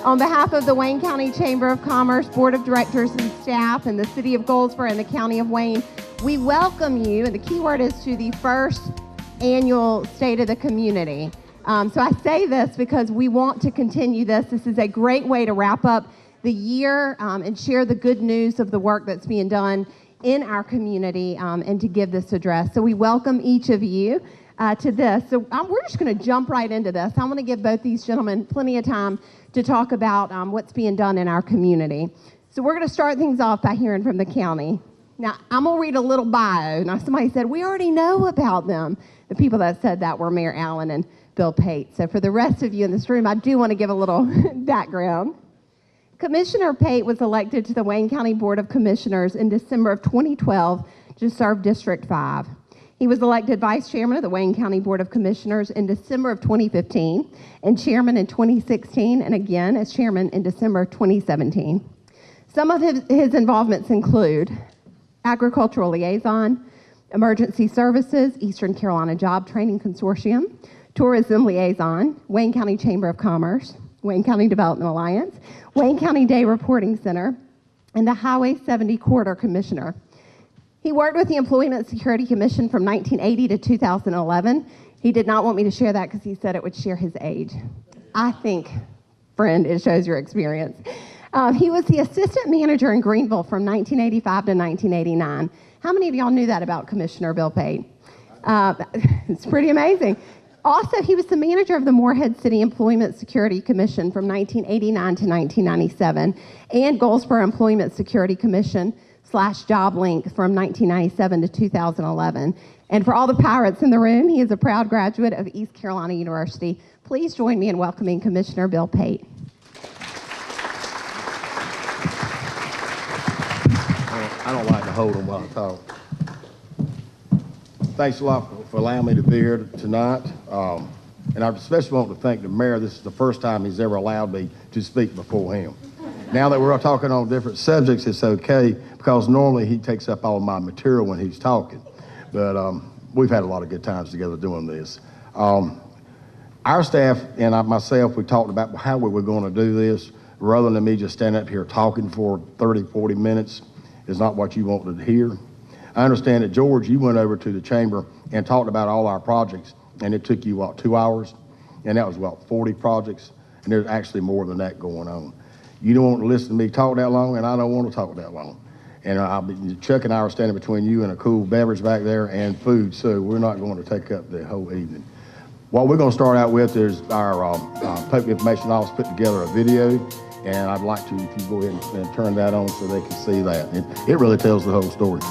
On behalf of the Wayne County Chamber of Commerce, Board of Directors and staff, and the City of Goldsboro and the County of Wayne, we welcome you, and the key word is to the first annual State of the Community. So I say this because we want to continue this. This is a great way to wrap up the year and share the good news of the work that's being done in our community and to give this address. So we welcome each of you to this. So we're just going to jump right into this. I want to give both these gentlemen plenty of time to talk about what's being done in our community. So we're going to start things off by hearing from the county. Now, I'm going to read a little bio. Now, somebody said, we already know about them. The people that said that were Mayor Allen and Bill Pate. So for the rest of you in this room, I do want to give a little background. Commissioner Pate was elected to the Wayne County Board of Commissioners in December of 2012 to serve District 5. He was elected Vice Chairman of the Wayne County Board of Commissioners in December of 2015 and Chairman in 2016 and again as Chairman in December of 2017. Some of his involvements include Agricultural Liaison, Emergency Services, Eastern Carolina Job Training Consortium, Tourism Liaison, Wayne County Chamber of Commerce, Wayne County Development Alliance, Wayne County Day Reporting Center, and the Highway 70 Corridor Commissioner. He worked with the Employment Security Commission from 1980 to 2011. He did not want me to share that because he said it would share his age. I think, friend, it shows your experience. He was the assistant manager in Greenville from 1985 to 1989. How many of y'all knew that about Commissioner Bill Pate? It's pretty amazing. Also, he was the manager of the Morehead City Employment Security Commission from 1989 to 1997 and Goldsboro Employment Security Commission /JobLink from 1997 to 2011. And for all the pirates in the room, he is a proud graduate of East Carolina University. Please join me in welcoming Commissioner Bill Pate. I don't like to hold them while I talk. Thanks a lot for allowing me to be here tonight. And I especially want to thank the mayor. This is the first time he's ever allowed me to speak before him. Now that we're talking on different subjects, it's okay, because normally he takes up all of my material when he's talking. But we've had a lot of good times together doing this. Our staff and myself, we talked about how we were going to do this, rather than me just standing up here talking for 30, 40 minutes is not what you wanted to hear. I understand that, George, you went over to the chamber and talked about all our projects, and it took you, 2 hours? And that was, 40 projects? And there's actually more than that going on. You don't want to listen to me talk that long, and I don't want to talk that long. And Chuck and I are standing between you and a cool beverage back there and food, so we're not going to take up the whole evening. What we're going to start out with is our Public Information Office put together a video, and I'd like to, if you go ahead and turn that on so they can see that. It really tells the whole story.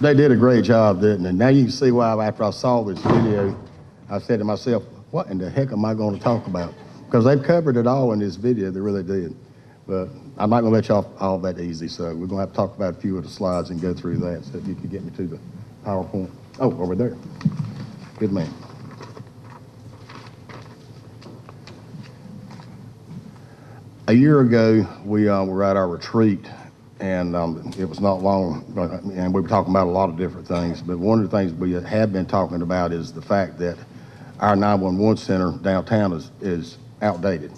They did a great job, didn't they? Now you can see why after I saw this video, I said to myself, what in the heck am I going to talk about? Because they've covered it all in this video, they really did. But I'm not going to let you off all that easy, so we're going to have to talk about a few of the slides and go through that. So if you could get me to the PowerPoint. Oh, over there. Good man. A year ago, we were at our retreat, and it was not long, and we were talking about a lot of different things, but one of the things we have been talking about is the fact that our 911 center downtown is outdated.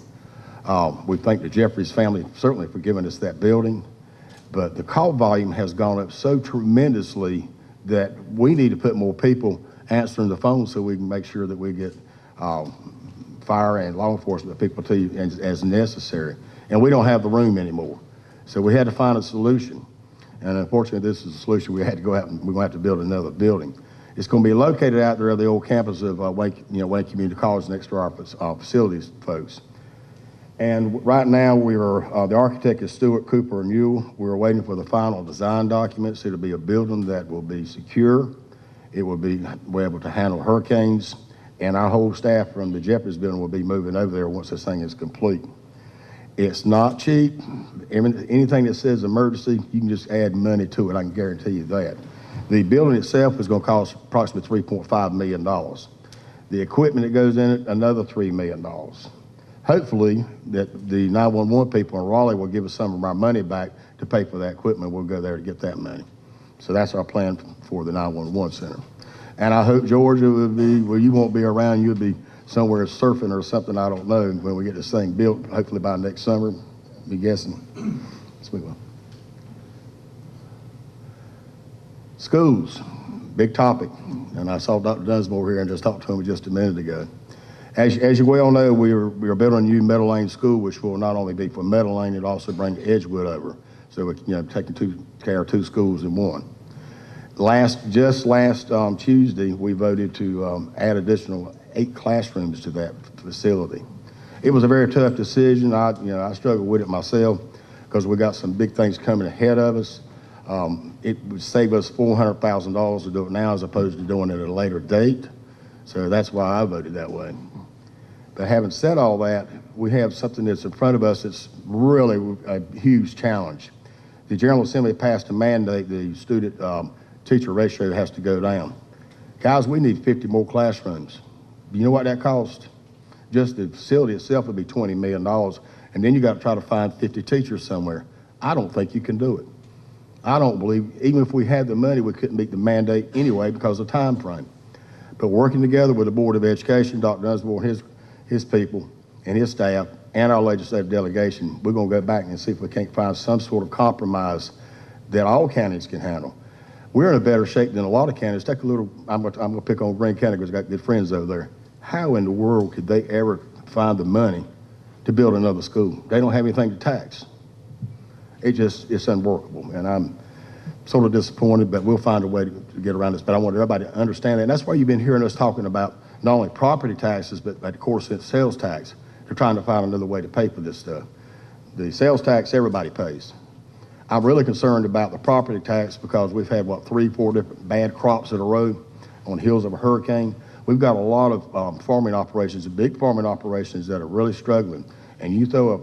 We thank the Jeffries family certainly for giving us that building, but the call volume has gone up so tremendously that we need to put more people answering the phone so we can make sure that we get fire and law enforcement people to you as necessary. And we don't have the room anymore. So we had to find a solution. And unfortunately, this is a solution. We had to go out and we're going to have to build another building. It's going to be located out there at the old campus of Wayne Community College next to our facilities folks. And right now, the architect is Stewart Cooper and Newell. We're waiting for the final design documents. It'll be a building that will be secure. It will be able to handle hurricanes. And our whole staff from the Jeffries building will be moving over there once this thing is complete. It's not cheap. Anything that says emergency, you can just add money to it. I can guarantee you that. The building itself is going to cost approximately $3.5 million. The equipment that goes in it, another $3 million. Hopefully, that the 911 people in Raleigh will give us some of our money back to pay for that equipment. We'll go there to get that money. So that's our plan for the 911 center. And I hope Georgia will be, well, you won't be around, you'll be somewhere surfing or something, I don't know, when we get this thing built, hopefully by next summer, be guessing. Let's move on. Schools, big topic. And I saw Dr. Dunsmore here and just talked to him just a minute ago. As you well know, we are building a new Meadow Lane school, which will not only be for Meadow Lane, it'll also bring Edgewood over. So we're taking care of two schools in one. Just last Tuesday, we voted to add additional 8 classrooms to that facility. It was a very tough decision. I struggled with it myself because we got some big things coming ahead of us. It would save us $400,000 to do it now as opposed to doing it at a later date. So that's why I voted that way. But having said all that, we have something that's in front of us that's really a huge challenge. The General Assembly passed a mandate the student teacher ratio has to go down. Guys, we need 50 more classrooms. Do you know what that costs? Just the facility itself would be $20 million, and then you got to try to find 50 teachers somewhere. I don't think you can do it. I don't believe, even if we had the money, we couldn't meet the mandate anyway because of time frame. But working together with the Board of Education, Dr. Dunsmore and his people and his staff and our legislative delegation, we're going to go back and see if we can't find some sort of compromise that all counties can handle. We're in a better shape than a lot of counties. Take a little, I'm going to pick on Greene County because I've got good friends over there. How in the world could they ever find the money to build another school? They don't have anything to tax. It's unworkable, and I'm sort of disappointed, but we'll find a way to get around this. But I want everybody to understand that. And that's why you've been hearing us talking about not only property taxes, but of course, sales tax. They're trying to find another way to pay for this stuff. The sales tax, everybody pays. I'm really concerned about the property tax because we've had, 3-4 different bad crops in a row on the heels of a hurricane. We've got a lot of farming operations, big farming operations that are really struggling. And you throw a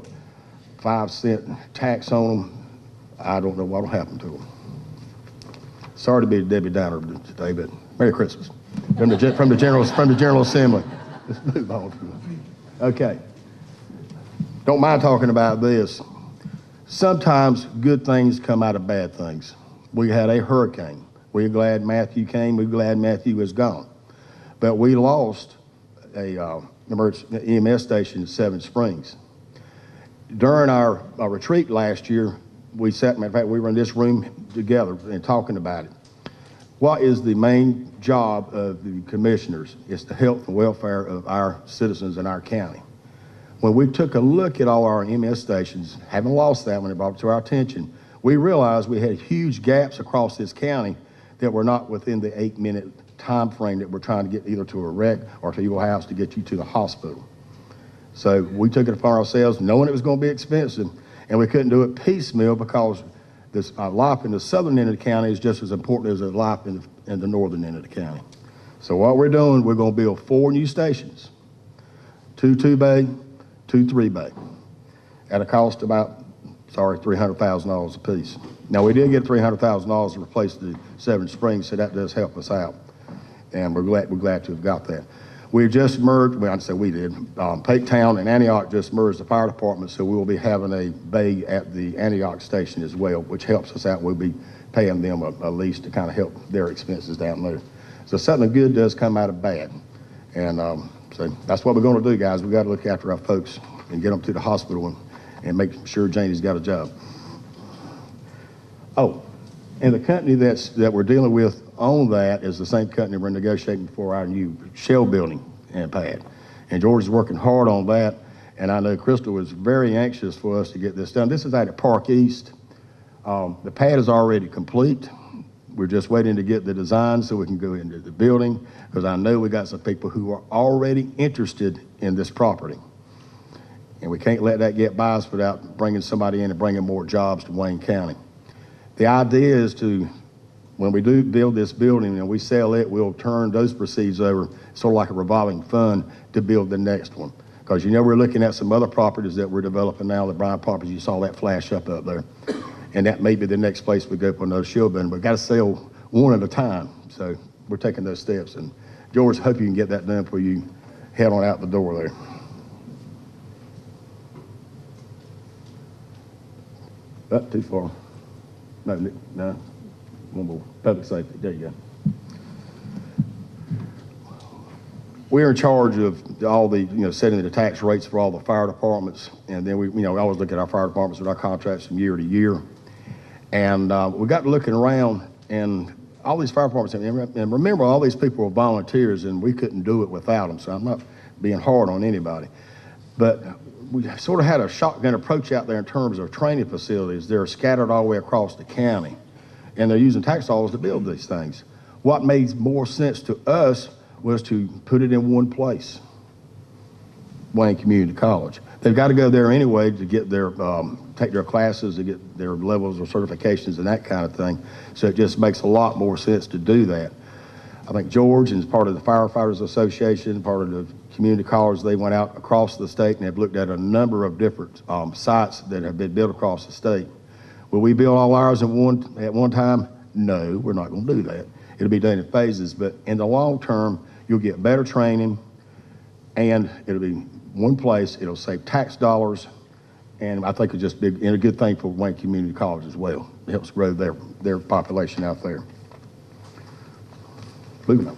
5-cent tax on them, I don't know what will happen to them. Sorry to be a Debbie Downer today, but Merry Christmas from the General Assembly. Let's move on. Okay. Don't mind talking about this. Sometimes good things come out of bad things. We had a hurricane. We're glad Matthew came. We're glad Matthew is gone. But we lost a emergency EMS station in Seven Springs. During our retreat last year, we sat, matter of fact, we were in this room together and talking about it. What is the main job of the commissioners? It's the health and welfare of our citizens in our county. When we took a look at all our EMS stations, having lost that when it brought it to our attention, we realized we had huge gaps across this county that were not within the 8-minute time frame that we're trying to get either to a wreck or to your house to get you to the hospital. So we took it upon ourselves knowing it was going to be expensive, and we couldn't do it piecemeal because this life in the southern end of the county is just as important as a life in the northern end of the county. So what we're doing, we're going to build 4 new stations, 2 2-bay, 2 3-bay, at a cost about, $300,000 a piece. Now, we did get $300,000 to replace the Severn Springs, so that does help us out, and we're glad to have got that. We just merged, well, I say we did, Pate Town and Antioch just merged the fire department, so we will be having a bay at the Antioch station as well, which helps us out. We'll be paying them a lease to kind of help their expenses down there. So something good does come out of bad. And so that's what we're going to do, guys. We got to look after our folks and get them to the hospital and make sure Janie's got a job. Oh, and the company that we're dealing with on that is the same company we're negotiating for our new shell building and pad. And George is working hard on that. And I know Crystal was very anxious for us to get this done. This is out at Park East. The pad is already complete. We're just waiting to get the design so we can go into the building, because I know we got some people who are already interested in this property. And we can't let that get by us without bringing somebody in and bringing more jobs to Wayne County. The idea is to, when we do build this building and we sell it, we'll turn those proceeds over, sort of like a revolving fund, to build the next one. Because we're looking at some other properties that we're developing now, the Bryan properties, you saw that flash up there. And that may be the next place we go for another shell building. We've got to sell one at a time. So we're taking those steps. And George, hope you can get that done before you head on out the door there. Up too far. No, one more. Public safety. There you go. We're in charge of all the, setting the tax rates for all the fire departments. And then we always look at our fire departments with our contracts from year to year. And we got to looking around, and all these fire departments, and remember, all these people were volunteers, and we couldn't do it without them, so I'm not being hard on anybody. But we sort of had a shotgun approach out there in terms of training facilities. They're scattered all the way across the county, and they're using tax dollars to build these things. What made more sense to us was to put it in one place, Wayne Community College. They've got to go there anyway to get their, take their classes, to get their levels or certifications and that kind of thing. So it just makes a lot more sense to do that. I think George, and as part of the Firefighters Association, part of the community college, they went out across the state and have looked at a number of different sites that have been built across the state. Will we build all ours at one time? No, we're not going to do that. It'll be done in phases, but in the long term, you'll get better training, and it'll be one place. It'll save tax dollars, and I think it's just big and a good thing for Wayne Community College as well. It helps grow their population out there. Moving on.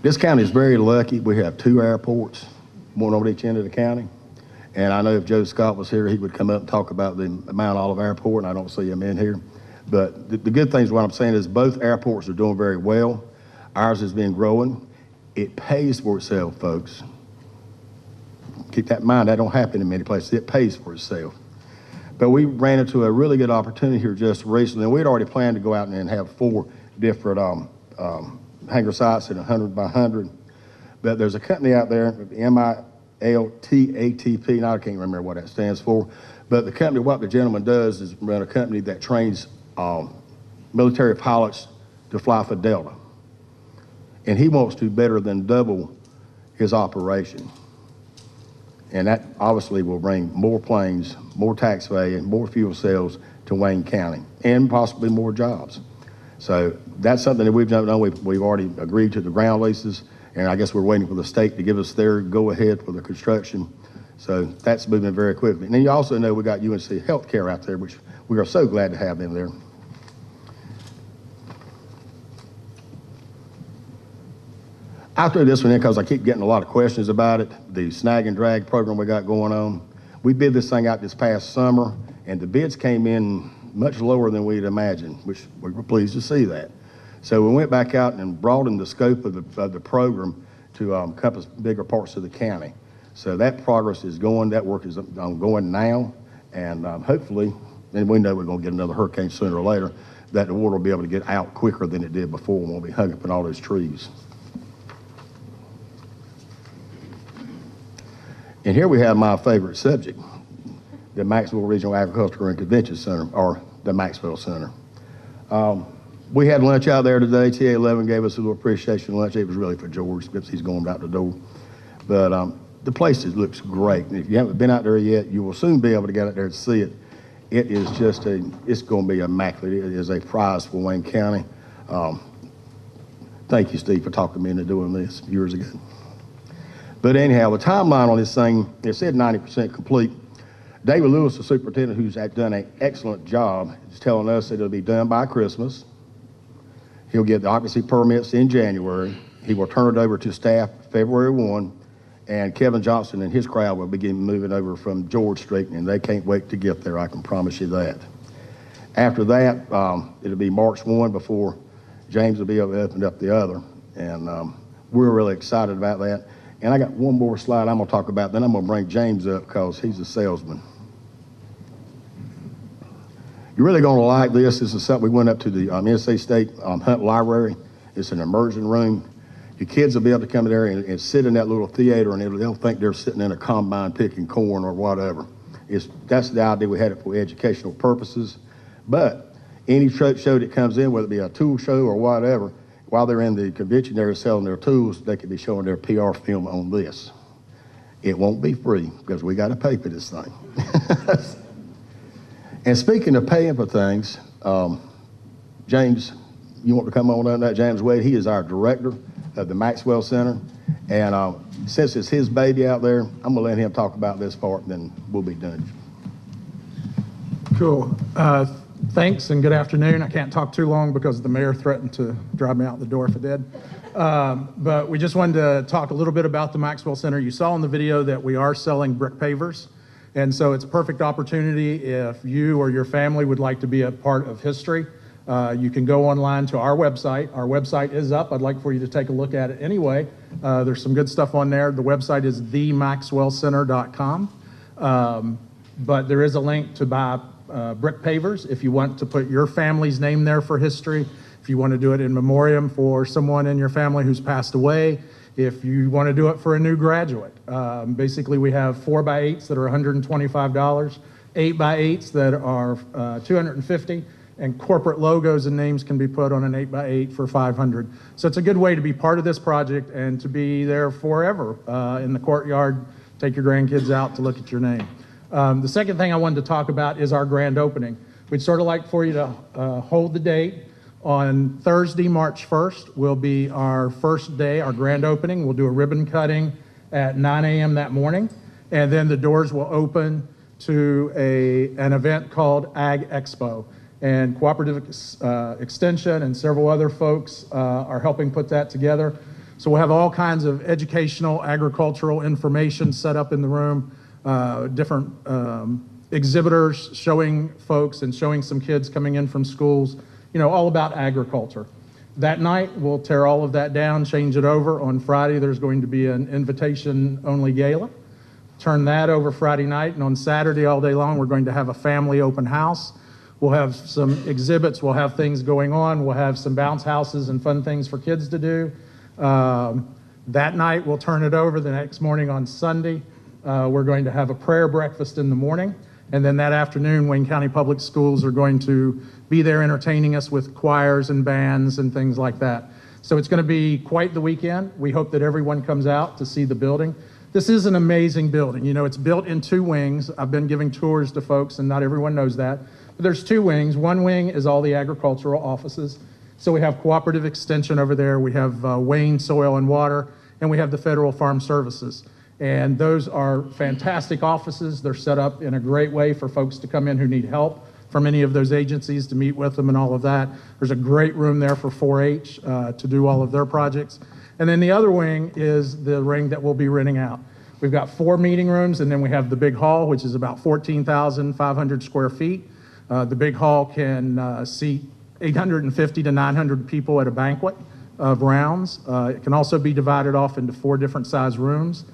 This county is very lucky. We have 2 airports, one on each end of the county. And I know if Joe Scott was here, he would come up and talk about the Mount Olive Airport, and I don't see him in here. But the good things, what I'm saying is both airports are doing very well. Ours has been growing. It pays for itself, folks. Keep that in mind. That don't happen in many places. It pays for itself. But we ran into a really good opportunity here just recently. And we'd already planned to go out and have 4 different hangar sites at 100 by 100. But there's a company out there, MILTATP, now I can't remember what that stands for. But the company, what the gentleman does is run a company that trains military pilots to fly for Delta. And he wants to better than double his operation. And that obviously will bring more planes, more tax value, and more fuel sales to Wayne County, and possibly more jobs. So that's something that we've done. We've already agreed to the ground leases, and I guess we're waiting for the state to give us their go-ahead for the construction. So that's moving very quickly. And then you also know we got UNC Healthcare out there, which we are so glad to have them there. I threw this one in because I keep getting a lot of questions about it. The snag and drag program we got going on. We bid this thing out this past summer, and the bids came in much lower than we'd imagined, which we were pleased to see that. So we went back out and broadened the scope of the program to encompass bigger parts of the county. So that progress is going. That work is ongoing now, and hopefully, and we know we're going to get another hurricane sooner or later, that the water will be able to get out quicker than it did before when we hung up in all those trees. And here we have my favorite subject, the Maxwell Regional Agricultural and Convention Center, or the Maxwell Center. We had lunch out there today. TA11 gave us a little appreciation lunch. It was really for George, because he's going out the door. But the place looks great. And if you haven't been out there yet, you will soon be able to get out there and see it. It is just it's going to be immaculate. It is a prize for Wayne County. Thank you, Steve, for talking me into doing this years ago. But anyhow, the timeline on this thing, it said 90% complete. David Lewis, the superintendent, who's done an excellent job, is telling us that it'll be done by Christmas. He'll get the occupancy permits in January. He will turn it over to staff February 1, and Kevin Johnson and his crowd will begin moving over from George Street, and they can't wait to get there, I can promise you that. After that, it'll be March 1 before James will be able to open up the other, and we're really excited about that. And I got one more slide I'm gonna talk about, then I'm gonna bring James up because he's a salesman. You're really gonna like this. This is something we went up to the NC State Hunt Library. It's an immersion room. Your kids will be able to come in there and sit in that little theater, and they'll think they're sitting in a combine picking corn or whatever. That's the idea. We had it for educational purposes. But any truck show that comes in, whether it be a tool show or whatever, while they're in the convention area selling their tools, they could be showing their PR film on this. It won't be free because we got to pay for this thing. And speaking of paying for things, James, you want to come on that? James Wade, he is our director of the Maxwell Center. And since it's his baby out there, I'm going to let him talk about this part, and then we'll be done. Cool. Thanks and good afternoon. I can't talk too long because the mayor threatened to drive me out the door if I did. But we just wanted to talk a little bit about the Maxwell Center. You saw in the video that we are selling brick pavers. And so it's a perfect opportunity if you or your family would like to be a part of history. You can go online to our website. Our website is up. I'd like for you to take a look at it anyway. There's some good stuff on there. The website is themaxwellcenter.com. But there is a link to buy brick pavers if you want to put your family's name there for history, if you want to do it in memoriam for someone in your family who's passed away, if you want to do it for a new graduate. Basically, we have 4x8s that are $125, 8x8s that are $250, and corporate logos and names can be put on an 8x8 for $500. So it's a good way to be part of this project and to be there forever in the courtyard. Take your grandkids out to look at your name. The second thing I wanted to talk about is our grand opening. We'd sort of like for you to hold the date. On Thursday, March 1st, will be our first day, our grand opening. We'll do a ribbon cutting at 9 a.m. that morning, and then the doors will open to an event called Ag Expo. And Cooperative Extension and several other folks are helping put that together. So we'll have all kinds of educational, agricultural information set up in the room, different exhibitors showing folks and showing some kids coming in from schools, all about agriculture. That night, we'll tear all of that down, change it over. On Friday, there's going to be an invitation-only gala. Turn that over Friday night, and on Saturday all day long, we're going to have a family open house. We'll have some exhibits, we'll have things going on, we'll have some bounce houses and fun things for kids to do. That night, we'll turn it over. The next morning on Sunday, we're going to have a prayer breakfast in the morning. And then that afternoon, Wayne County Public Schools are going to be there entertaining us with choirs and bands and things like that. So it's going to be quite the weekend. We hope that everyone comes out to see the building. This is an amazing building. It's built in two wings. I've been giving tours to folks, and not everyone knows that. But there's two wings. One wing is all the agricultural offices. So we have Cooperative Extension over there. We have Wayne Soil and Water, and we have the Federal Farm Services. And those are fantastic offices. They're set up in a great way for folks to come in who need help from any of those agencies, to meet with them and all of that. There's a great room there for 4-H to do all of their projects. And then the other wing is the ring that we'll be renting out. We've got 4 meeting rooms, and then we have the big hall, which is about 14,500 square feet. The big hall can seat 850 to 900 people at a banquet of rounds. It can also be divided off into 4 different size rooms.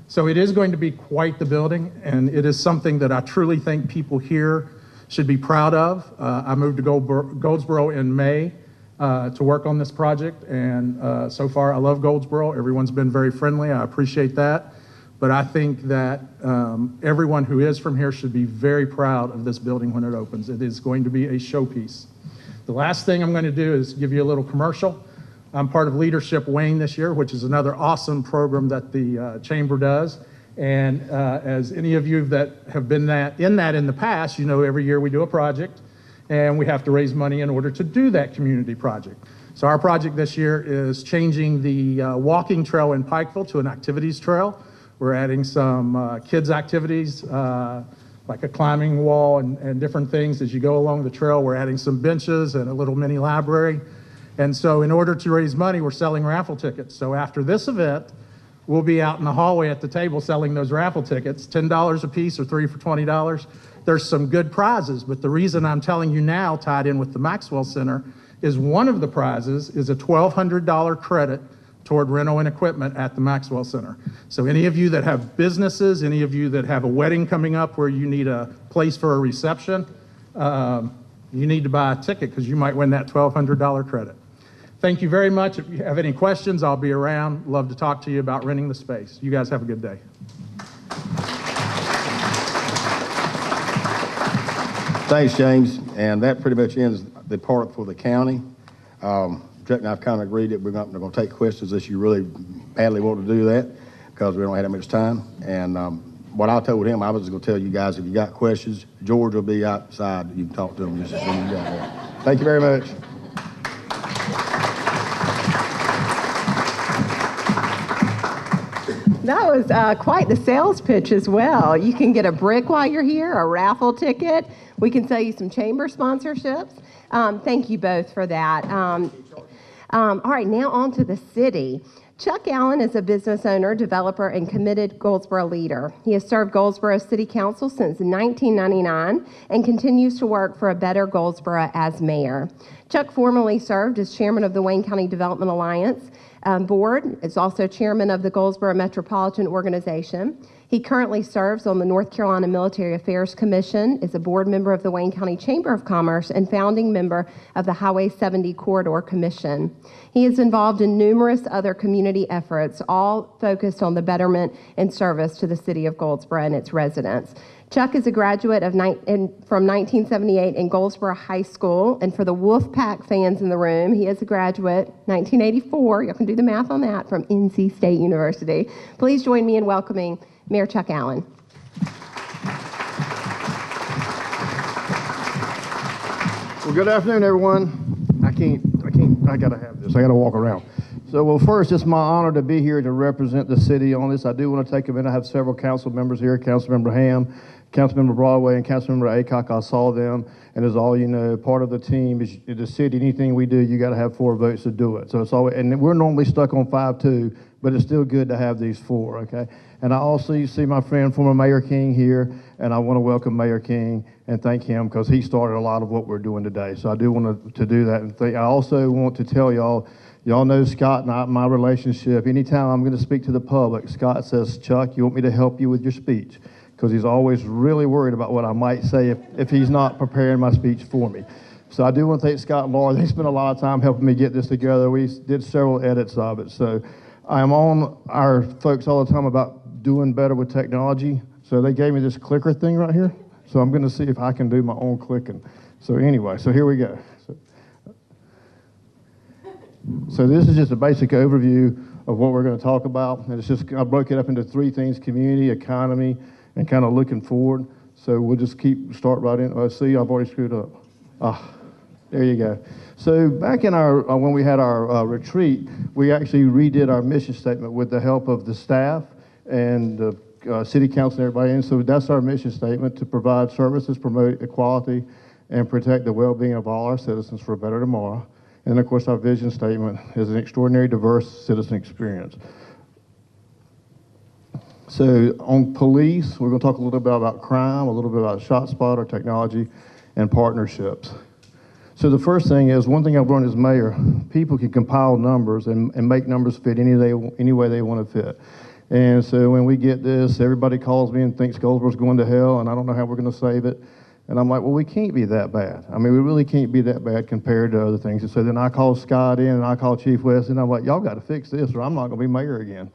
So it is going to be quite the building, and it is something that I truly think people here should be proud of. I moved to Goldsboro in May to work on this project, and so far I love Goldsboro. Everyone's been very friendly. I appreciate that. but I think that everyone who is from here should be very proud of this building when it opens. It is going to be a showpiece. The last thing I'm going to do is give you a little commercial. I'm part of Leadership Wayne this year, which is another awesome program that the Chamber does. And as any of you that have been in the past, you know every year we do a project, and we have to raise money in order to do that community project. So our project this year is changing the walking trail in Pikeville to an activities trail. We're adding some kids' activities, like a climbing wall and different things as you go along the trail. We're adding some benches and a little mini library. And so in order to raise money, we're selling raffle tickets. So after this event, we'll be out in the hallway at the table selling those raffle tickets, $10 a piece or 3 for $20. There's some good prizes, but the reason I'm telling you now, tied in with the Maxwell Center, is one of the prizes is a $1,200 credit toward rental and equipment at the Maxwell Center. So any of you that have businesses, any of you that have a wedding coming up where you need a place for a reception, you need to buy a ticket because you might win that $1,200 credit. Thank you very much. If you have any questions, I'll be around. Love to talk to you about renting the space. You guys have a good day. Thanks, James. And that pretty much ends the part for the county. Jack and I have kind of agreed that we're not going to take questions unless you really badly want to do that, because we don't have that much time. And what I told him, I was going to tell you guys, if you got questions, George will be outside. You can talk to him just when you got there. Thank you very much. That was quite the sales pitch as well. You can get a brick while you're here, a raffle ticket. We can sell you some chamber sponsorships. Thank you both for that. All right, now on to the city. Chuck Allen is a business owner, developer, and committed Goldsboro leader. He has served Goldsboro City Council since 1999 and continues to work for a better Goldsboro as mayor. Chuck formerly served as chairman of the Wayne County Development Alliance board. Is also chairman of the Goldsboro Metropolitan Organization. He currently serves on the North Carolina Military Affairs Commission, is a board member of the Wayne County Chamber of Commerce, and founding member of the Highway 70 Corridor Commission. He is involved in numerous other community efforts, all focused on the betterment and service to the city of Goldsboro and its residents. Chuck is a graduate from 1978 in Goldsboro High School, and for the Wolfpack fans in the room, he is a graduate, 1984, you can do the math on that, from NC State University. Please join me in welcoming Mayor Chuck Allen. Well, good afternoon, everyone. I gotta have this. I gotta walk around. So, well, first, it's my honor to be here to represent the city on this. I do want to take a minute. I have several council members here, Councilmember Ham, Councilmember Broadway, and Councilmember Aycock. I saw them, and as all you know, part of the team is the city. Anything we do, you got to have 4 votes to do it. So it's always, and we're normally stuck on 5-2, but it's still good to have these 4, okay? And I also see my friend, former Mayor King here, and I want to welcome Mayor King and thank him because he started a lot of what we're doing today. So I do want to do that. And I also want to tell y'all know Scott and I, my relationship. Anytime I'm going to speak to the public, Scott says, Chuck, you want me to help you with your speech? Because he's always really worried about what I might say if he's not preparing my speech for me. So I do want to thank Scott and Laura. They spent a lot of time helping me get this together. We did several edits of it. So I'm on our folks all the time about doing better with technology. So they gave me this clicker thing right here. So I'm going to see if I can do my own clicking. So anyway, so here we go. So this is just a basic overview of what we're going to talk about. And it's just, I broke it up into 3 things: community, economy, and kind of looking forward. So we'll just start right in. See, I've already screwed up. There you go. So back in our, when we had our retreat, we actually redid our mission statement with the help of the staff and the city council and everybody. And so that's our mission statement: to provide services, promote equality, and protect the well-being of all our citizens for a better tomorrow. And of course, our vision statement is an extraordinary, diverse citizen experience. So on police, we're going to talk a little bit about crime, a little bit about ShotSpotter, technology, and partnerships. So the first thing is, one thing I've learned as mayor, people can compile numbers and make numbers fit any way they want to fit. And so when we get this, everybody calls me and thinks Goldsboro's going to hell, and I don't know how we're going to save it. And I'm like, well, we can't be that bad. I mean, we really can't be that bad compared to other things. And so then I call Scott in and I call Chief West, and I'm like, y'all got to fix this or I'm not going to be mayor again.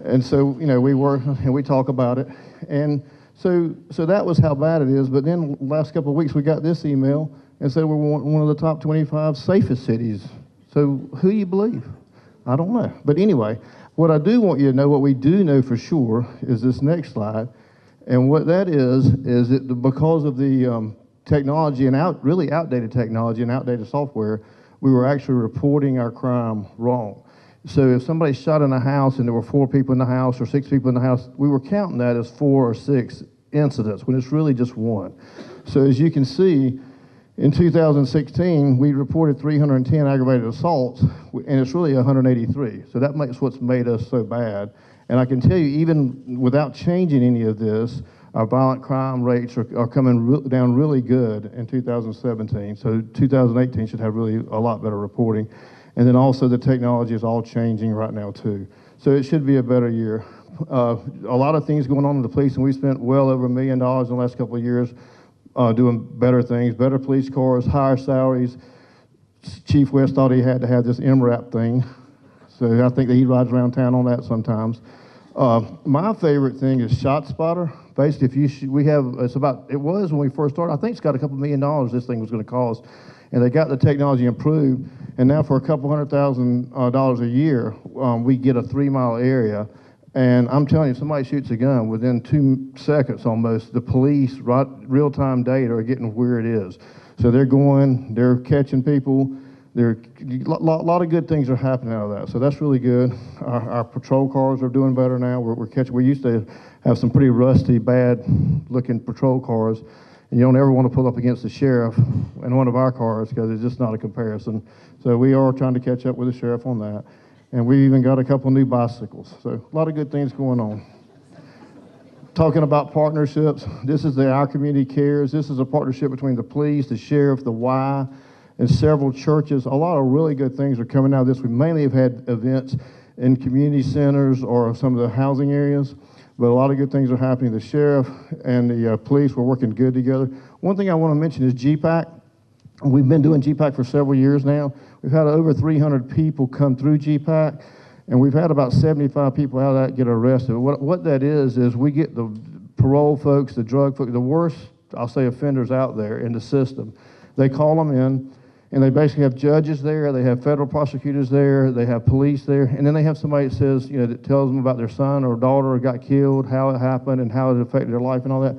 And so, you know, we work and we talk about it. And so that was how bad it is. But then last couple of weeks, we got this email and said we're one of the top 25 safest cities. So who do you believe? I don't know. But anyway, what I do want you to know, what we do know for sure, is this next slide. And what that is that because of the technology and really outdated technology and outdated software, we were actually reporting our crime wrong. So if somebody shot in a house and there were 4 people in the house or 6 people in the house, we were counting that as 4 or 6 incidents when it's really just 1. So as you can see, in 2016, we reported 310 aggravated assaults, and it's really 183. So that makes what's made us so bad. And I can tell you, even without changing any of this, our violent crime rates are coming down really good in 2017. So 2018 should have really a lot better reporting. And then also the technology is all changing right now too. So it should be a better year. A lot of things going on in the police, and we spent well over $1 million in the last couple of years doing better things, better police cars, higher salaries. Chief West thought he had to have this MRAP thing. So I think that he rides around town on that sometimes. My favorite thing is ShotSpotter. Basically, it was when we first started, I think it's got a couple $1 million this thing was going to cost. And they got the technology improved, and now for a couple $100,000 a year, we get a 3-mile area. And I'm telling you, if somebody shoots a gun, within 2 seconds almost, the police, real-time data, are getting where it is. So they're catching people. A lot of good things are happening out of that. So that's really good. Our patrol cars are doing better now. We're catching. We used to have some pretty rusty, bad-looking patrol cars. And you don't ever want to pull up against the sheriff in one of our cars because it's just not a comparison. So we are trying to catch up with the sheriff on that. And we even got a couple new bicycles. So a lot of good things going on. Talking about partnerships, this is Our Community Cares. This is a partnership between the police, the sheriff, the Y, and several churches. A lot of really good things are coming out of this. We mainly have had events in community centers or some of the housing areas. But a lot of good things are happening. The sheriff and the police were working good together. One thing I want to mention is GPAC. We've been doing GPAC for several years now. We've had over 300 people come through GPAC, and we've had about 75 people out of that get arrested. What that is we get the parole folks, the drug folks, the worst, I'll say, offenders out there in the system. They call them in, and they basically have judges there, they have federal prosecutors there, they have police there, and then they have somebody that says, that tells them about their son or daughter got killed, how it happened, and how it affected their life and all that.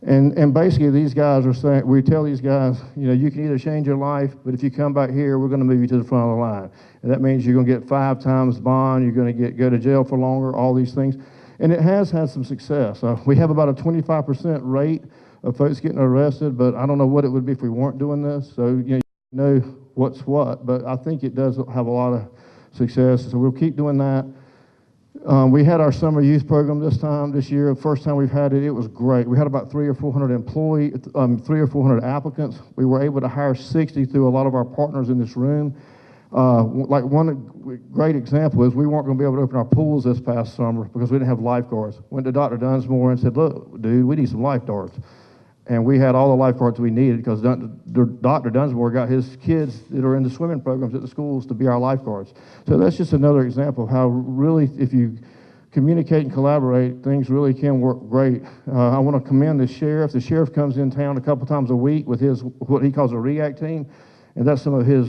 And basically these guys are saying, we tell these guys, you can either change your life, but if you come back here, we're going to move you to the front of the line. And that means you're going to get 5 times bond, you're going to go to jail for longer, all these things. And it has had some success. We have about a 25% rate of folks getting arrested, but I don't know what it would be if we weren't doing this. So, you know what's what, but I think it does have a lot of success, so we'll keep doing that. We had our summer youth program this year. The first time we've had it, it was great. We had about 300 or 400 applicants. We were able to hire 60 through a lot of our partners in this room. Like one great example is we weren't going to be able to open our pools this past summer because we didn't have lifeguards. Went to Dr. Dunsmore and said, look, dude, we need some lifeguards. And we had all the lifeguards we needed because Dr. Dunsmore got his kids that are in the swimming programs at the schools to be our lifeguards. So that's just another example of how really, if you communicate and collaborate, things really can work great. I want to commend the sheriff. The sheriff comes in town a couple times a week with his, what he calls a REACT team. And that's some of his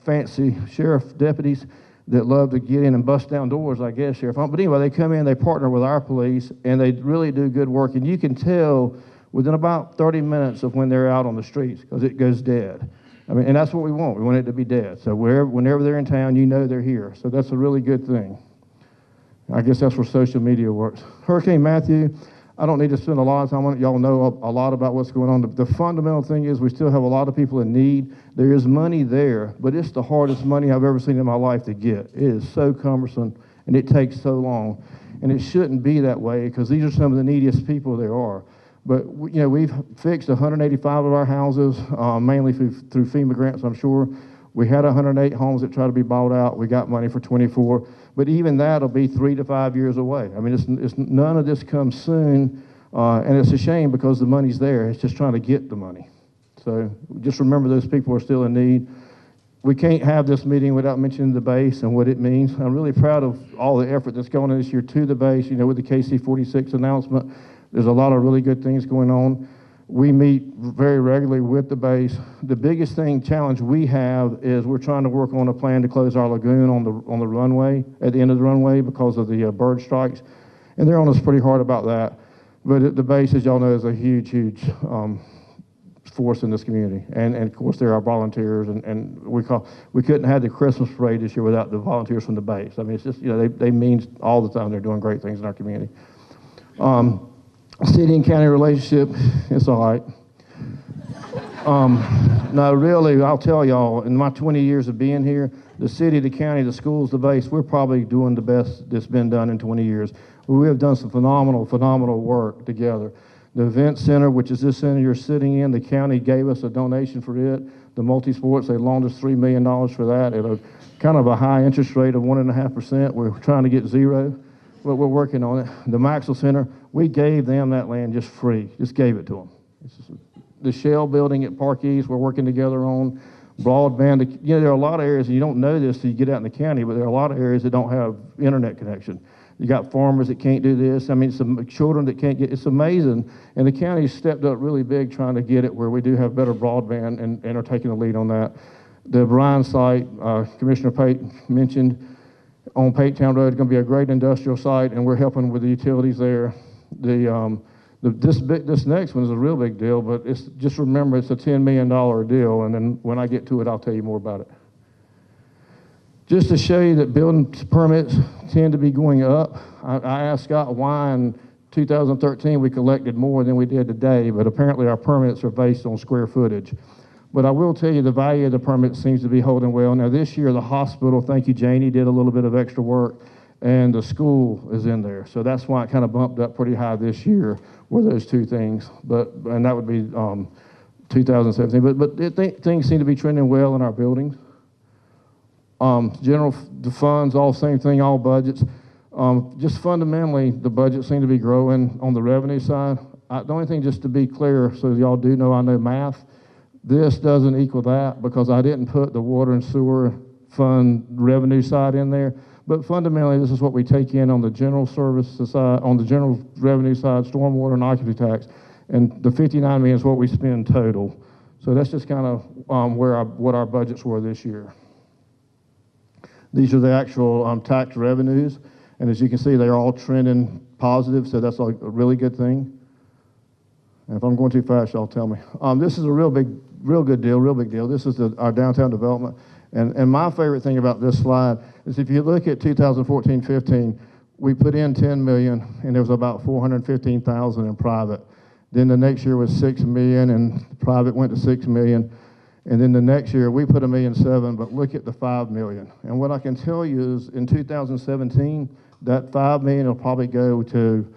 fancy sheriff deputies that love to get in and bust down doors, I guess, Sheriff. But anyway, they come in, they partner with our police, and they really do good work. And you can tell within about 30 minutes of when they're out on the streets, because it goes dead. I mean, and that's what we want. We want it to be dead. So whenever they're in town, they're here. So that's a really good thing. I guess that's where social media works. Hurricane Matthew, I don't need to spend a lot of time on it. Y'all know a lot about what's going on. The fundamental thing is we still have a lot of people in need. There is money there, but it's the hardest money I've ever seen in my life to get. It is so cumbersome, and it takes so long. And it shouldn't be that way because these are some of the neediest people there are. But we've fixed 185 of our houses, mainly through FEMA grants, I'm sure. We had 108 homes that tried to be bought out. We got money for 24. But even that'll be 3 to 5 years away. I mean, it's none of this comes soon, and it's a shame because the money's there. It's just trying to get the money. So just remember those people are still in need. we can't have this meeting without mentioning the base and what it means. I'm really proud of all the effort that's going on this year to the base. You know, with the KC-46 announcement, there's a lot of really good things going on. We meet very regularly with the base. The biggest challenge we have is we're trying to work on a plan to close our lagoon on the runway, at the end of the runway, because of the bird strikes. And they're on us pretty hard about that. But the base, as y'all know, is a huge force in this community. And of course, there are volunteers, and we couldn't have the Christmas parade this year without the volunteers from the base. I mean, it's just, you know, they mean all the time. They're doing great things in our community. City and county relationship, it's all right. No, really, I'll tell y'all, in my 20 years of being here, the city, the county, the schools, the base, we're probably doing the best that's been done in 20 years. We have done some phenomenal work together. The event center, which is this center you're sitting in, the county gave us a donation for it. The multi-sports, they loaned us $3 million for that at a kind of a high interest rate of 1.5%. We're trying to get 0, but we're working on it. The Maxwell Center, we gave them that land just free, just gave it to them. The Shell building at Park East, we're working together on. Broadband, you know, there are a lot of areas, and you don't know this till you get out in the county, but there are a lot of areas that don't have internet connection. You got farmers that can't do this. I mean, some children that can't get, it's amazing. And the county stepped up really big trying to get it where we do have better broadband and are taking the lead on that. The Bryan site, Commissioner Pate mentioned, on Pate Town Road, going to be a great industrial site, and we're helping with the utilities there. This next one is a real big deal, but just remember it's a $10 million deal, and then when I get to it, I'll tell you more about it. Just to show you that building permits tend to be going up, I asked Scott why in 2013 we collected more than we did today, but apparently our permits are based on square footage. But I will tell you the value of the permit seems to be holding well. Now this year the hospital, thank you Janie, did a little bit of extra work, and the school is in there. So that's why it kind of bumped up pretty high this year, were those two things. And that would be 2017. But things seem to be trending well in our buildings. The funds, all same thing, all budgets. Just fundamentally, the budgets seem to be growing on the revenue side. The only thing, just to be clear, so y'all do know I know math, this doesn't equal that because I didn't put the water and sewer fund revenue side in there. But fundamentally, this is what we take in on the general services side, on the general revenue side, stormwater and occupancy tax, and the 59 million is what we spend total. So that's just kind of what our budgets were this year. These are the actual tax revenues, and as you can see, they're all trending positive, so that's a really good thing. And if I'm going too fast, y'all tell me. This is a real good deal. This is our downtown development. And my favorite thing about this slide is if you look at 2014-15, we put in 10 million, and there was about 415,000 in private. Then the next year was 6 million, and private went to 6 million. And then the next year, we put $1.7 million, but look at the 5 million. And what I can tell you is in 2017, that 5 million will probably go to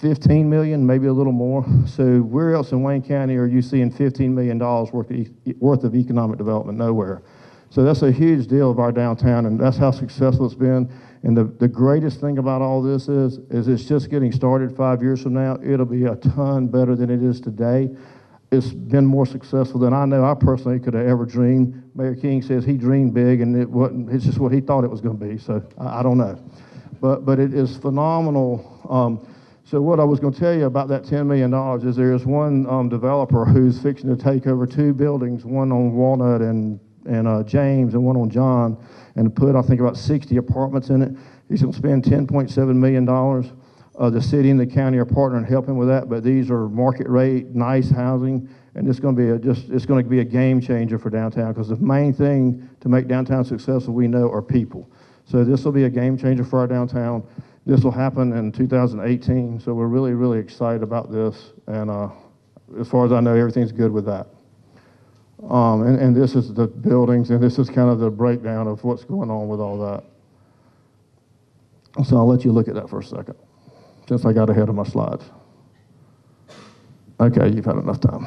15 million, maybe a little more. So where else in Wayne County are you seeing $15 million worth of economic development? Nowhere. So that's a huge deal of our downtown, and that's how successful it's been. And the greatest thing about all this is it's just getting started. 5 years from now, it'll be a ton better than it is today. It's been more successful than I personally could have ever dreamed. Mayor King says he dreamed big, and it's just what he thought it was going to be. So I don't know. But it is phenomenal. So what I was going to tell you about that $10 million is there's one developer who's fixing to take over 2 buildings, one on Walnut and James, and one on John, and put, I think, about 60 apartments in it. He's going to spend $10.7 million. The city and the county are partnering helping with that, but these are market rate, nice housing, and it's going to be a game changer for downtown, because the main thing to make downtown successful, we know, are people. So this will be a game changer for our downtown. This will happen in 2018, so we're really, really excited about this, and as far as I know, everything's good with that. And this is the buildings, and this is kind of the breakdown of what's going on with all that. So I'll let you look at that for a second, since I got ahead of my slides. Okay, you've had enough time.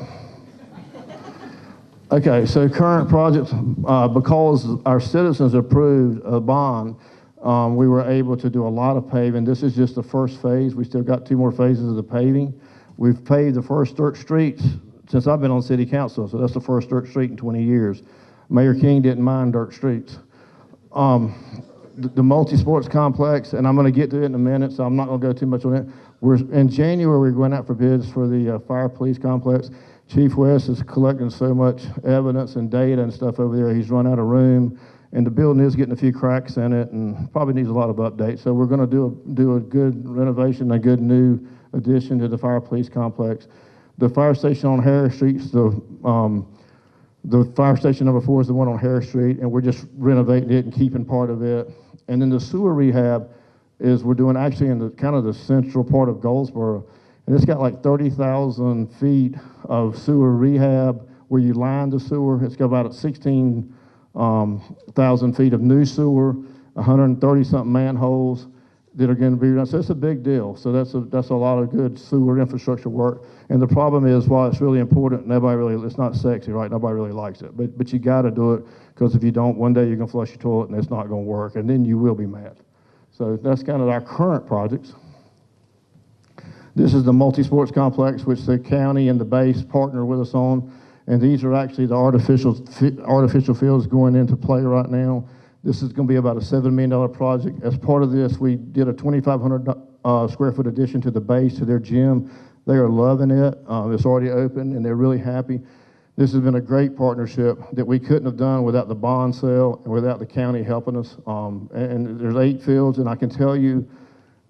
Okay, so current projects, because our citizens approved a bond, we were able to do a lot of paving. This is just the first phase. We still got 2 more phases of the paving. We've paved the first dirt streets since I've been on city council, so that's the first dirt street in 20 years. Mayor King didn't mind dirt streets. The multi-sports complex, and I'm going to get to it in a minute, so I'm not going to go too much on it. In January, we're going out for bids for the fire police complex. Chief West is collecting so much evidence and data and stuff over there, he's run out of room, and the building is getting a few cracks in it and probably needs a lot of updates. So we're going to do a good renovation, a good new addition to the fire police complex. The fire station on Harris Street's the fire station number 4 is the one on Harris Street, and we're just renovating it and keeping part of it. And then the sewer rehab is we're doing actually in the kind of the central part of Goldsboro, and it's got like 30,000 feet of sewer rehab where you line the sewer. It's got about 16,000 feet of new sewer, 130 something manholes that are going to be done. So it's a big deal. So that's a lot of good sewer infrastructure work. And the problem is, while it's really important, it's not sexy, right? Nobody really likes it. But you got to do it, because if you don't, one day you're going to flush your toilet and it's not going to work, and then you will be mad. So that's kind of our current projects. This is the multi-sports complex, which the county and the base partner with us on. And these are actually the artificial fields going into play right now. This is going to be about a $7 million project. As part of this, we did a 2,500 square foot addition to the base, to their gym. They are loving it. It's already open, and they're really happy. This has been a great partnership that we couldn't have done without the bond sale and without the county helping us. And there's 8 fields, and I can tell you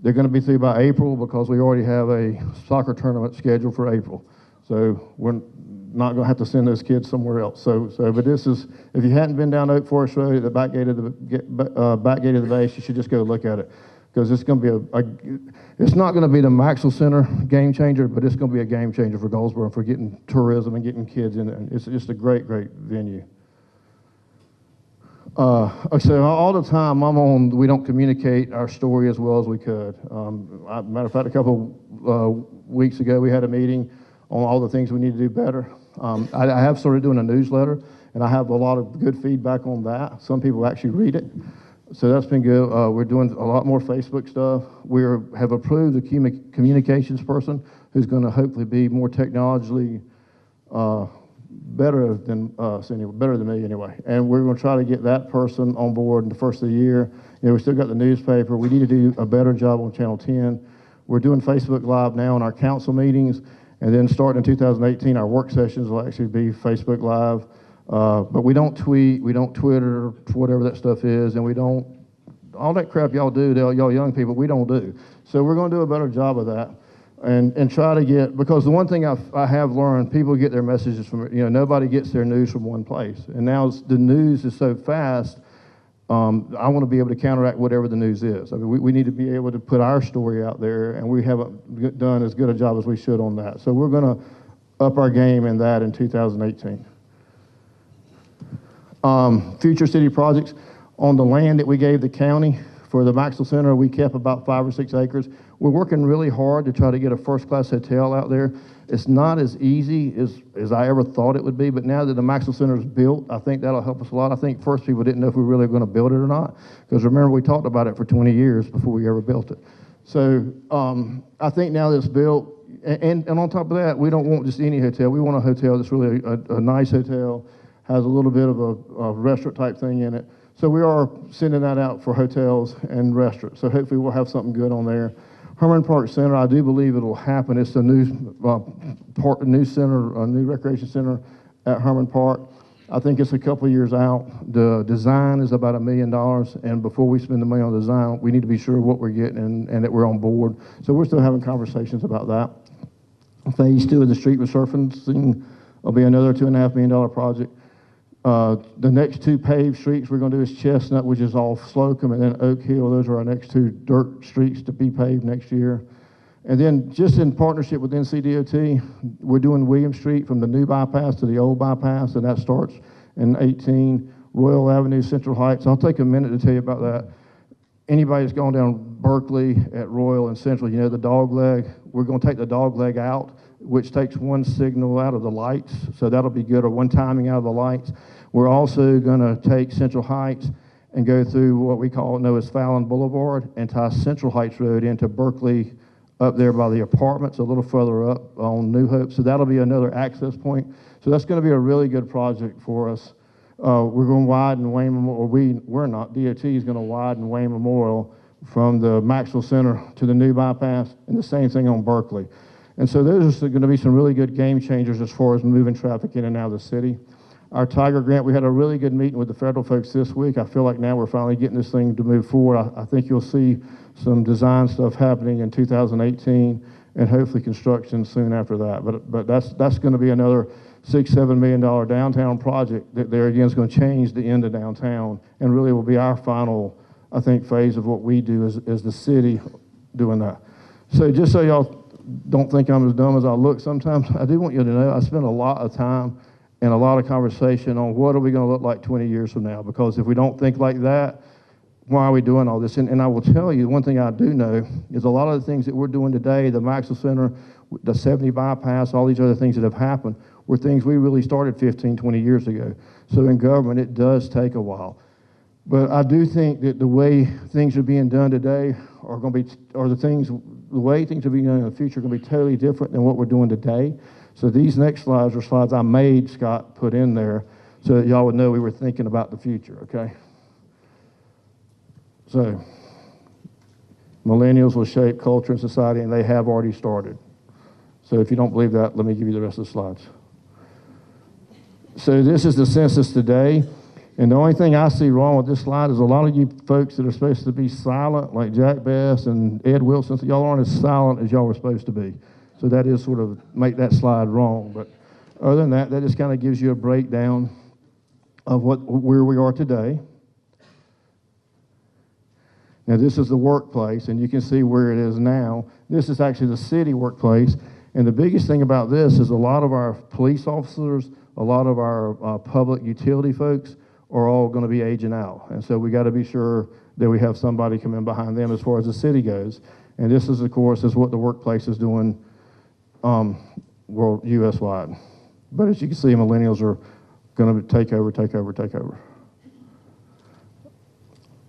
they're going to be through by April, because we already have a soccer tournament scheduled for April. So we're not going to have to send those kids somewhere else. But this is, if you hadn't been down Oak Forest Road at the back gate of the base, you should just go look at it, because it's going to be it's not going to be the Maxwell Center game changer, but it's going to be a game changer for Goldsboro, for getting tourism and getting kids in there. It's just a great, great venue. So all the time we don't communicate our story as well as we could. Matter of fact, a couple weeks ago, we had a meeting on all the things we need to do better. I have started doing a newsletter, and I have a lot of good feedback on that. Some people actually read it, so that's been good. We're doing a lot more Facebook stuff. We have approved a communications person who's going to hopefully be more technologically better than us, anyway, better than me anyway. And we're going to try to get that person on board in the first of the year. We still got the newspaper. We need to do a better job on Channel 10. We're doing Facebook Live now in our council meetings. And then starting in 2018, our work sessions will actually be Facebook Live. But we don't tweet, we don't Twitter, whatever that stuff is, and we don't, all that crap y'all do, y'all young people, we don't do. So we're going to do a better job of that, and try to get, because the one thing I have learned, people get their messages from, nobody gets their news from one place. And now the news is so fast, I want to be able to counteract whatever the news is. I mean, we need to be able to put our story out there, and we haven't done as good a job as we should on that. So we're going to up our game in that in 2018. Future city projects. On the land that we gave the county for the Maxwell Center, we kept about 5 or 6 acres. We're working really hard to try to get a first-class hotel out there. It's not as easy as I ever thought it would be, but now that the Maxwell Center is built, I think that'll help us a lot. I think first people didn't know if we were really going to build it or not, because remember, we talked about it for 20 years before we ever built it. So I think now that it's built, and on top of that, we don't want just any hotel. We want a hotel that's really a nice hotel, has a little bit of a restaurant type thing in it. So we are sending that out for hotels and restaurants. So hopefully we'll have something good on there. Herman Park Center, I do believe it'll happen. It's a new center, a new recreation center at Herman Park. I think it's a couple of years out. The design is about $1 million, and before we spend the money on design, we need to be sure what we're getting and that we're on board. So we're still having conversations about that. Phase 2 of the street resurfacing will be another $2.5 million project. The next 2 paved streets we're going to do is Chestnut, which is off Slocum, and then Oak Hill. Those are our next 2 dirt streets to be paved next year. And then just in partnership with NCDOT, we're doing William Street from the new bypass to the old bypass, and that starts in 18. Royal Avenue, Central Heights. I'll take a minute to tell you about that. Anybody that's gone down Berkeley at Royal and Central, the dog leg, we're going to take the dog leg out, which takes one signal out of the lights, so that'll be good, or one timing out of the lights. We're also going to take Central Heights and go through what we know as Fallon Boulevard and tie Central Heights Road into Berkeley, up there by the apartments, a little further up on New Hope. So that'll be another access point. So that's going to be a really good project for us. we're going to widen Wayne Memorial, or we're not, DOT is going to widen Wayne Memorial from the Maxwell Center to the new bypass, and the same thing on Berkeley. And so those are going to be some really good game changers as far as moving traffic in and out of the city. Our Tiger Grant, we had a really good meeting with the federal folks this week. I feel like now we're finally getting this thing to move forward. I think you'll see some design stuff happening in 2018 and hopefully construction soon after that. But that's going to be another $6-7 million downtown project that there again is going to change the end of downtown and really will be our final, I think, phase of what we do as the city doing that. So just so y'all don't think I'm as dumb as I look sometimes, I do want you to know I spend a lot of time and a lot of conversation on what are we going to look like 20 years from now, because if we don't think like that, why are we doing all this? And I will tell you, one thing I do know is a lot of the things that we're doing today, the Maxwell Center, the 70 bypass, all these other things that have happened, were things we really started 15, 20 years ago. So in government, it does take a while. But I do think that the way things are being done today are going to be, or the way things are being done in the future are going to be totally different than what we're doing today. So these next slides are slides I made Scott put in there so that y'all would know we were thinking about the future, okay? So, millennials will shape culture and society, and they have already started. So if you don't believe that, let me give you the rest of the slides. So this is the census today, and the only thing I see wrong with this slide is a lot of you folks that are supposed to be silent, like Jack Best and Ed Wilson, so y'all aren't as silent as y'all were supposed to be. So that is sort of make that slide wrong. But other than that, that just kind of gives you a breakdown of where we are today. Now this is the workplace, and you can see where it is now. This is actually the city workplace, and the biggest thing about this is a lot of our police officers, a lot of our public utility folks are all going to be aging out, and so we got to be sure that we have somebody come in behind them as far as the city goes. And this is, of course, is what the workplace is doing world U.S.-wide. But as you can see, millennials are going to take over.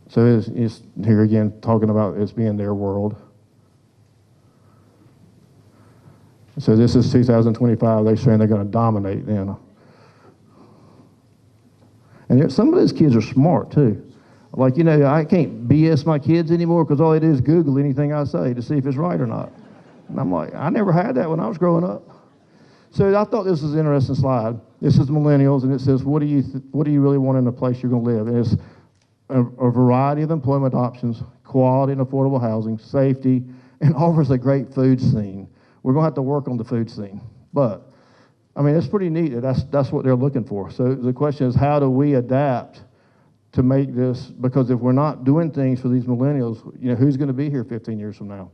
So it's here again talking about it's being their world. So this is 2025. They're saying they're going to dominate then. And some of those kids are smart too. Like, you know, I can't BS my kids anymore because all they do is Google anything I say to see if it's right or not. And I'm like, I never had that when I was growing up. So I thought this was an interesting slide. This is millennials, and it says, what do you really want in the place you're going to live? And it's a variety of employment options, quality and affordable housing, safety, and offers a great food scene. We're going to have to work on the food scene. But, I mean, it's pretty neat. That's what they're looking for. So the question is, how do we adapt to make this? Because if we're not doing things for these millennials, you know, who's going to be here 15 years from now?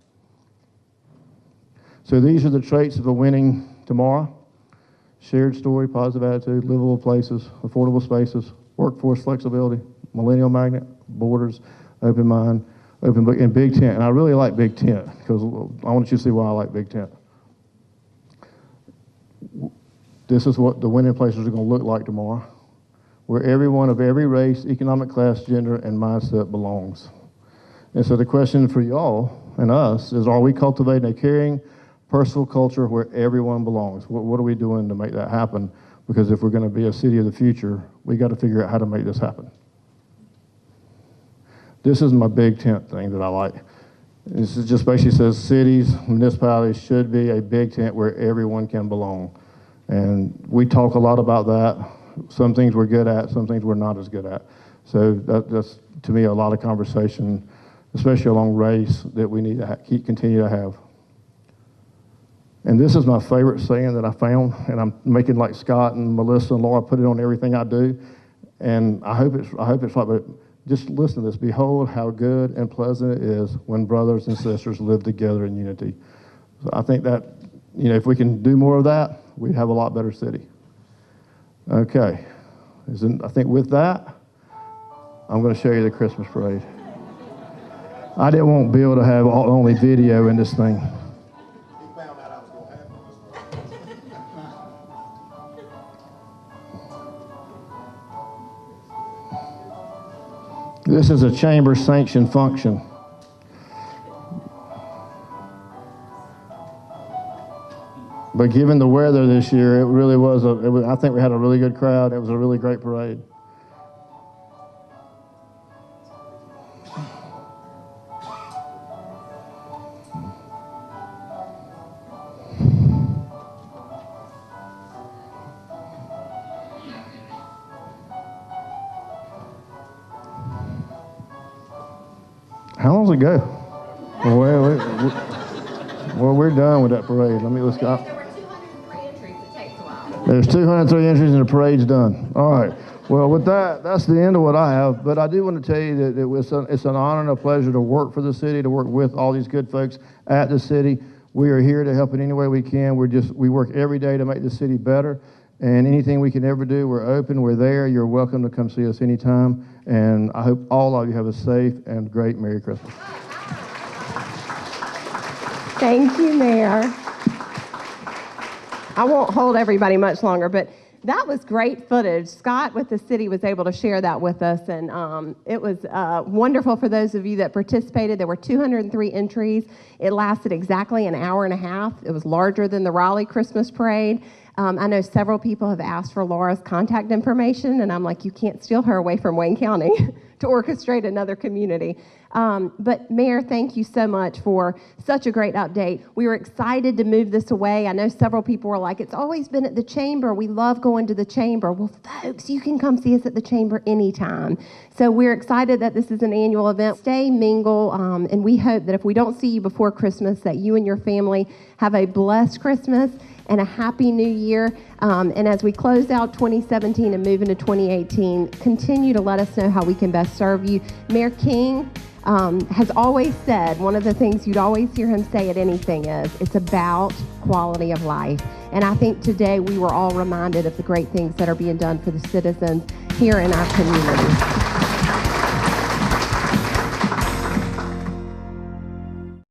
So these are the traits of a winning tomorrow: shared story, positive attitude, livable places, affordable spaces, workforce flexibility, millennial magnet, borders, open mind, open book, and big tent. And I really like big tent because I want you to see why I like big tent. This is what the winning places are going to look like tomorrow, where everyone of every race, economic class, gender, and mindset belongs. And so the question for y'all and us is, are we cultivating a caring, personal culture where everyone belongs? What are we doing to make that happen? Because if we're going to be a city of the future, we got to figure out how to make this happen. This is my big tent thing that I like. This is just basically says cities, municipalities should be a big tent where everyone can belong. And we talk a lot about that. Some things we're good at, some things we're not as good at. So that's, to me, a lot of conversation, especially along race, that we need to continue to have. And this is my favorite saying that I found, and I'm making like Scott and Melissa and Laura put it on everything I do. And I hope it's right, but just listen to this. Behold how good and pleasant it is when brothers and sisters live together in unity. So I think that, you know, if we can do more of that, we'd have a lot better city. Okay. I think with that, I'm going to show you the Christmas parade. I didn't want Bill to have only video in this thing. This is a chamber-sanctioned function. But given the weather this year, it really was, I think we had a really good crowd. It was a really great parade. How long's it go? Well, we're done with that parade. Let's go. There were 203 entries. It takes a while. There's 203 entries and the parade's done. All right. Well, with that, that's the end of what I have. But I do want to tell you that it's an honor and a pleasure to work for the city, to work with all these good folks at the city. We are here to help in any way we can. We work every day to make the city better. And anything we can ever do, we're open, we're there. You're welcome to come see us anytime. And I hope all of you have a safe and great Merry Christmas. Thank you, Mayor. I won't hold everybody much longer, but that was great footage. Scott with the city was able to share that with us, and it was wonderful for those of you that participated. There were 203 entries. It lasted exactly an hour and a half. It was larger than the Raleigh Christmas Parade. I know several people have asked for Laura's contact information, and I'm like, you can't steal her away from Wayne County to orchestrate another community. But Mayor, thank you so much for such a great update. We were excited to move this away. I know several people were like, it's always been at the chamber. We love going to the chamber. Well, folks, you can come see us at the chamber anytime. So we're excited that this is an annual event. Stay, mingle, and we hope that if we don't see you before Christmas, that you and your family have a blessed Christmas and a happy new year. And as we close out 2017 and move into 2018, continue to let us know how we can best serve you. Mayor King has always said, one of the things you'd always hear him say at anything is, it's about quality of life. And I think today we were all reminded of the great things that are being done for the citizens here in our community.